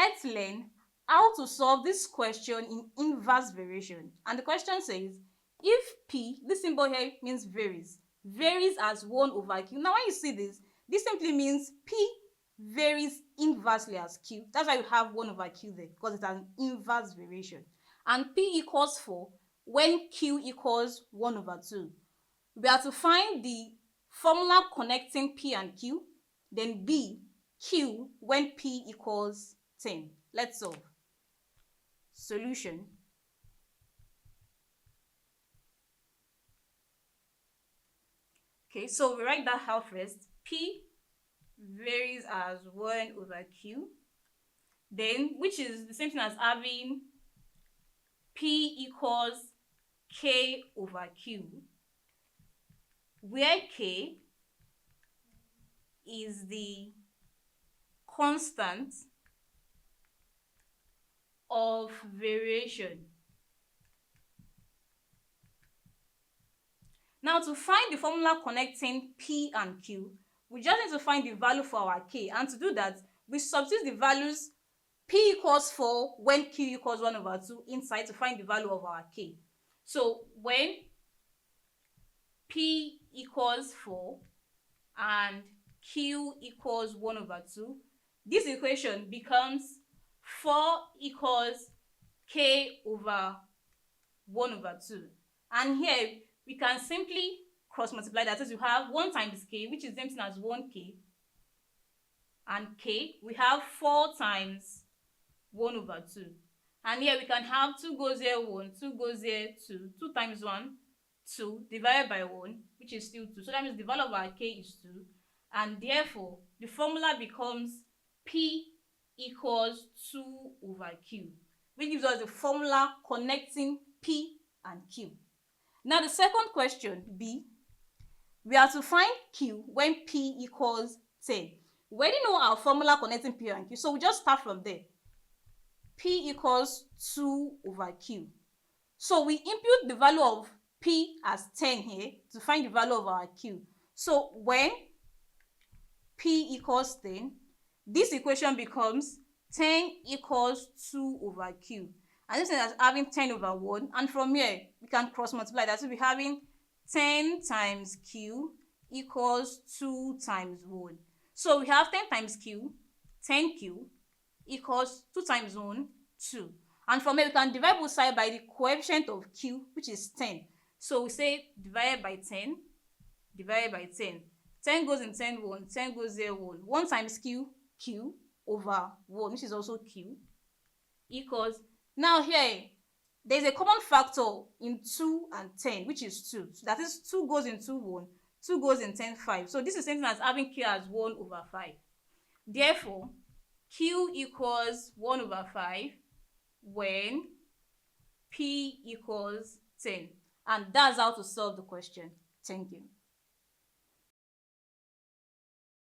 let's learn how to solve this question in inverse variation. And the question says, if P, this symbol here means varies as 1 over Q. Now when you see this simply means P varies inversely as Q. That's why you have 1 over Q there, because it's an inverse variation. And P equals 4 when Q equals 1 over 2. We are to find the formula connecting P and Q, then B, Q when P equals 10. Let's solve. Solution. Okay, so we write that out first. P varies as 1 over Q, then which is the same thing as having P equals K over Q, where K is the constant of variation. Now to find the formula connecting P and Q, we just need to find the value for our K, and to do that, we substitute the values P equals 4 when Q equals 1 over 2 inside to find the value of our K. So when P equals 4 and Q equals 1 over 2, this equation becomes 4 equals K over 1 over 2. And here we can simply cross multiply that, as you have 1 times K, which is the same thing as 1K, and K, we have 4 times 1 over 2. And here we can have 2 goes here 1, 2 goes here 2, 2 times 1, 2, divided by 1, which is still 2. So that means the value of our K is 2. And therefore, the formula becomes P equals 2 over Q, which gives us the formula connecting P and Q. Now the second question, B, we are to find Q when P equals 10. We already know our formula connecting P and Q, so we just start from there. P equals 2 over Q. So we input the value of P as 10 here to find the value of our Q. So when P equals 10, this equation becomes 10 equals 2 over Q. And this is having 10 over 1. And from here, we can cross multiply that. So we're having 10 times Q equals 2 times 1. So we have 10 times Q, 10Q equals 2 times 1, 2. And from here, we can divide both sides by the coefficient of Q, which is 10. So we say divided by 10, divided by 10. 10 goes in 10, 1, 10 goes there, 1. 1 times Q, Q over 1, which is also Q, equals, now here, there's a common factor in 2 and 10, which is 2. So that is 2 goes in 2, 1, 2 goes in 10, 5. So this is the same thing as having Q as 1 over 5. Therefore, Q equals 1 over 5 when P equals 10. And that's how to solve the question. Thank you.